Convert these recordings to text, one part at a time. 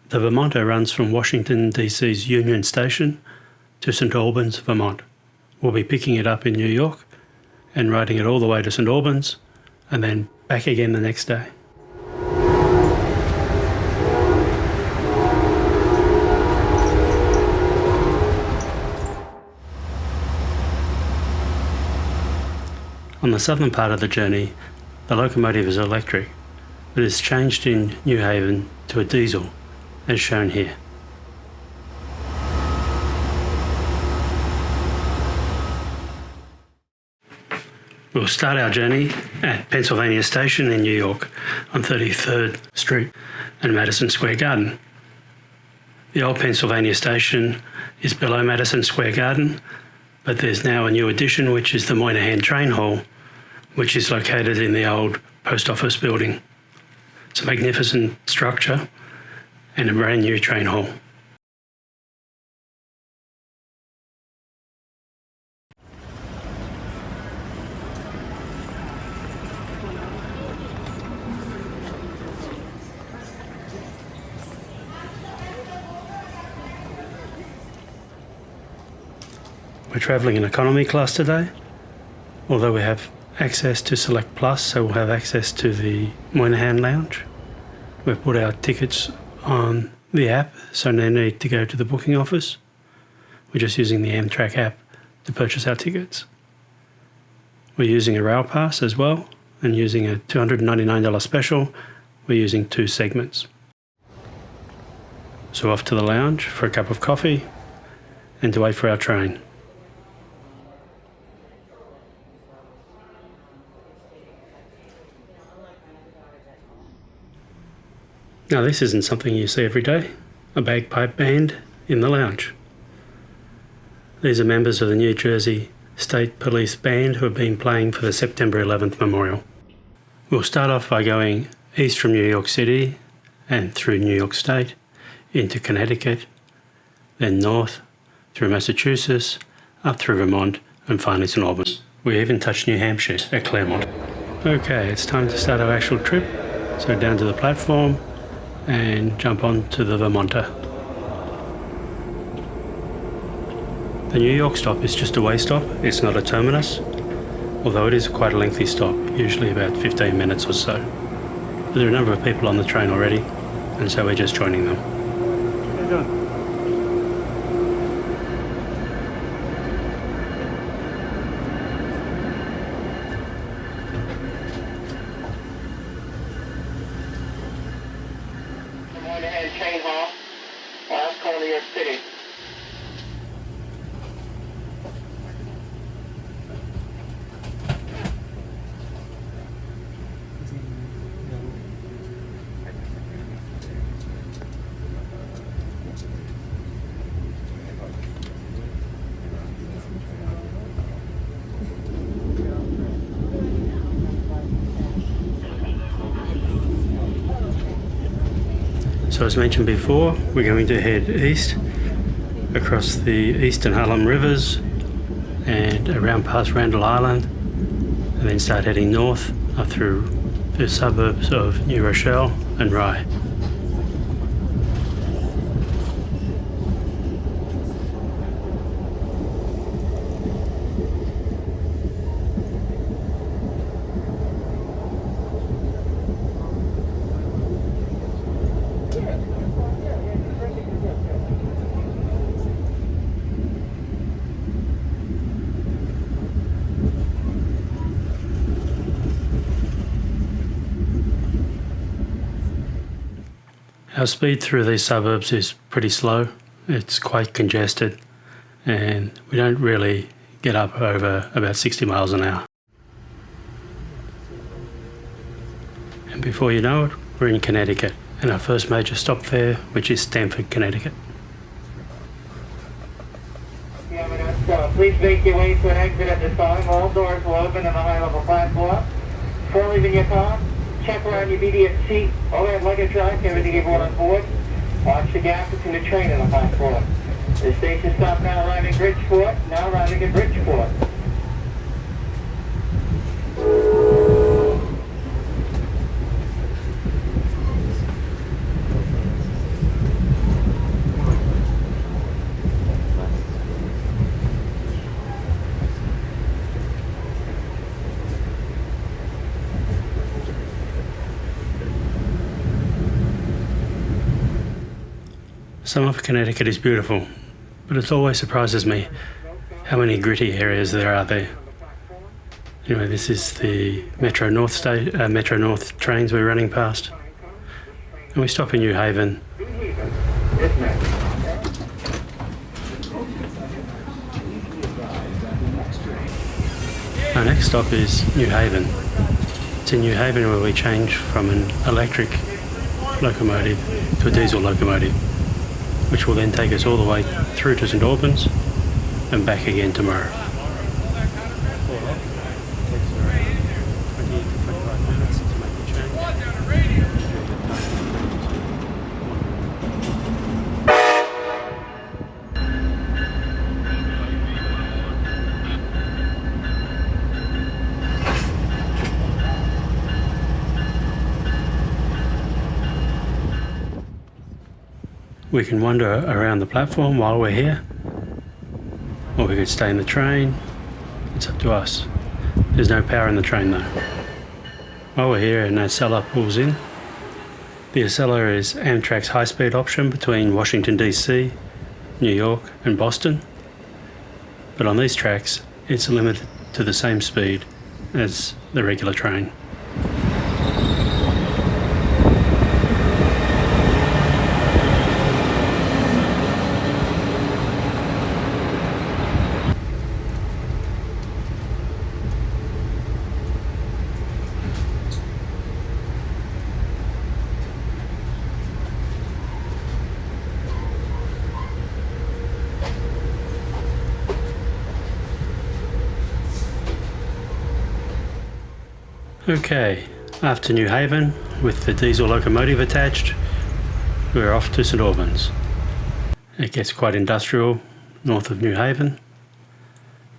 The Vermonter runs from Washington DC's Union Station to St Albans, Vermont. We'll be picking it up in New York and riding it all the way to St Albans and then back again the next day. On the southern part of the journey, the locomotive is electric, but is changed in New Haven to a diesel, as shown here. We'll start our journey at Pennsylvania Station in New York on 33rd Street and Madison Square Garden. The old Pennsylvania Station is below Madison Square Garden, but there's now a new addition, which is the Moynihan Train Hall, which is located in the old post office building. It's a magnificent structure and a brand new train hall. We're travelling in economy class today, although we have access to Select Plus, so we'll have access to the Moynihan Lounge. We've put our tickets on the app, so no need to go to the booking office. We're just using the Amtrak app to purchase our tickets. We're using a rail pass as well, and using a $299 special, we're using 2 segments. So off to the lounge for a cup of coffee and to wait for our train. Now this isn't something you see every day, a bagpipe band in the lounge. These are members of the New Jersey State Police Band who have been playing for the September 11th Memorial. We'll start off by going east from New York City and through New York State into Connecticut, then north through Massachusetts, up through Vermont and finally St Albans. We even touched New Hampshire at Claremont. Okay, it's time to start our actual trip, so down to the platform and jump on to the Vermonter. The New York stop is just a way stop, it's not a terminus, although it is quite a lengthy stop, usually about 15 minutes or so. But there are a number of people on the train already, and so we're just joining them. How you doing? Train hall, last call New York City. So as mentioned before, we're going to head east across the Eastern Harlem rivers and around past Randall Island, and then start heading north up through the suburbs of New Rochelle and Rye. Our speed through these suburbs is pretty slow. It's quite congested and we don't really get up over about 60 miles an hour. And before you know it, we're in Connecticut and our first major stop there, which is Stanford, Connecticut. Please make your way to an exit at this time. All doors will open on the high-level platform. Before leaving your car, check around your immediate seat, overhead luggage rack, everything everyone on board. Watch the gap between the train and the platform. The station stop now arriving in Bridgeport, now arriving in Bridgeport. Some of Connecticut is beautiful, but it always surprises me how many gritty areas there are there. Anyway, this is the Metro North trains we're running past. And we stop in New Haven. Our next stop is New Haven. It's in New Haven where we change from an electric locomotive to a diesel locomotive, which will then take us all the way through to St Albans and back again tomorrow. We can wander around the platform while we're here, or we could stay in the train. It's up to us. There's no power in the train though. While we're here, an Acela pulls in. The Acela is Amtrak's high-speed option between Washington DC, New York and Boston. But on these tracks, it's limited to the same speed as the regular train. Okay, after New Haven, with the diesel locomotive attached, we're off to St Albans. It gets quite industrial north of New Haven,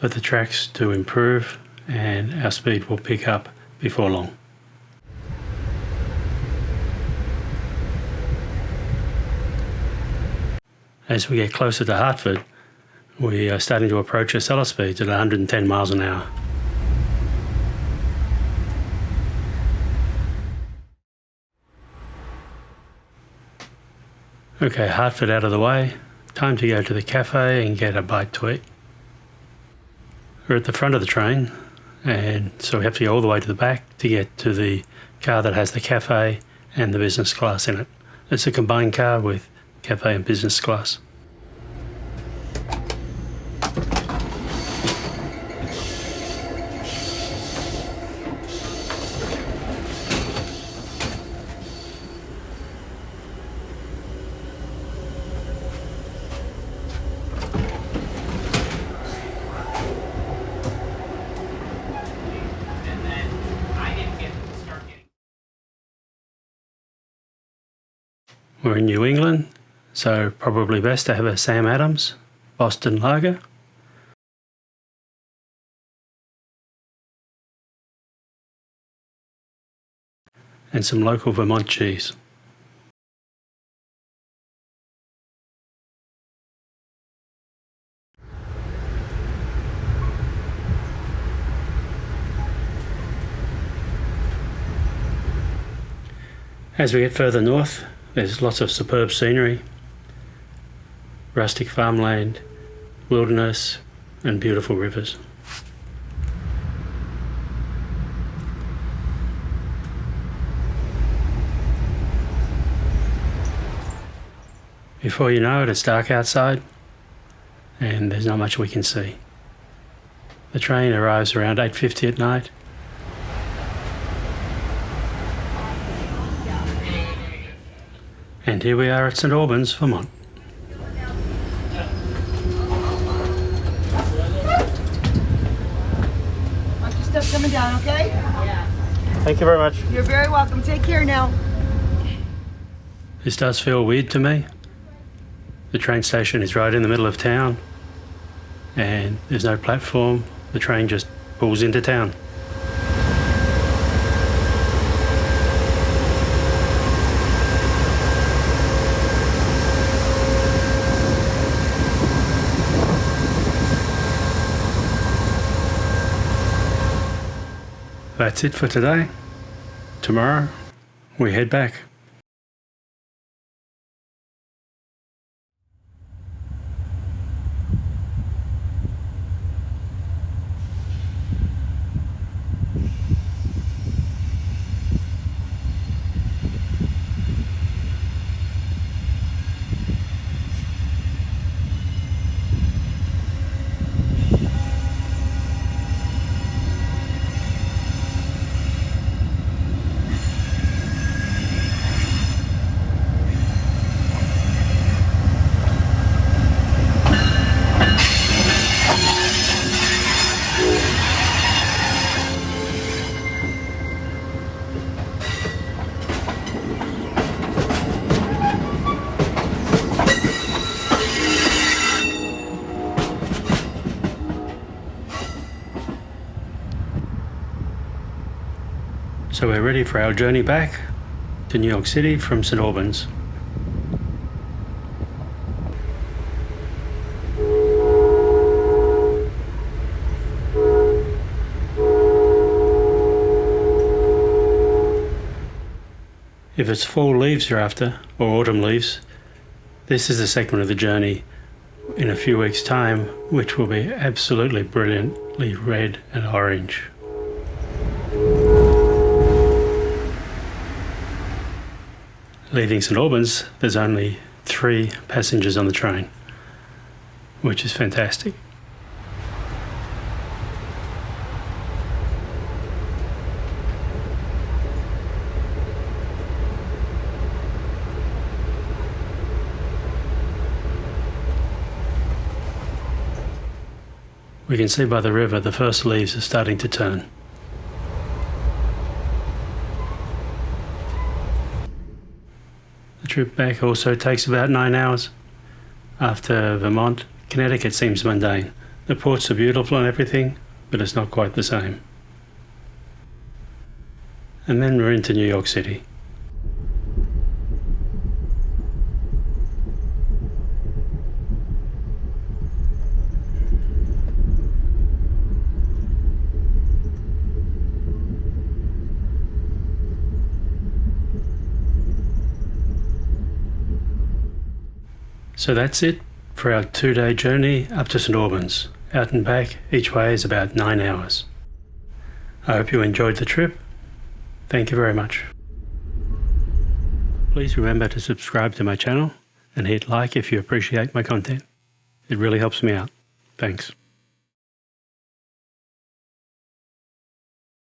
but the tracks do improve and our speed will pick up before long. As we get closer to Hartford, we are starting to approach Acela speeds at 110 miles an hour. Okay, Hartford out of the way, time to go to the cafe and get a bite to eat. We're at the front of the train, and so we have to go all the way to the back to get to the car that has the cafe and the business class in it. It's a combined car with cafe and business class. We're in New England, so probably best to have a Sam Adams Boston Lager. And some local Vermont cheese. As we get further north, there's lots of superb scenery, rustic farmland, wilderness, and beautiful rivers. Before you know it, it's dark outside, and there's not much we can see. The train arrives around 8:50 at night. And here we are at St Albans, Vermont. Watch your stuff coming down, okay? Yeah. Thank you very much. You're very welcome. Take care now. This does feel weird to me. The train station is right in the middle of town, and there's no platform. The train just pulls into town. That's it for today. Tomorrow, we head back. So we're ready for our journey back to New York City from St Albans. If it's fall leaves you're after, or autumn leaves, this is a segment of the journey in a few weeks' time which will be absolutely brilliantly red and orange. Leaving St Albans, there's only 3 passengers on the train, which is fantastic. We can see by the river the first leaves are starting to turn. The trip back also takes about 9 hours. After Vermont, Connecticut seems mundane. The ports are beautiful and everything, but it's not quite the same. And then we're into New York City. So that's it for our 2-day journey up to St Albans. Out and back each way is about 9 hours. I hope you enjoyed the trip. Thank you very much. Please remember to subscribe to my channel and hit like if you appreciate my content. It really helps me out. Thanks.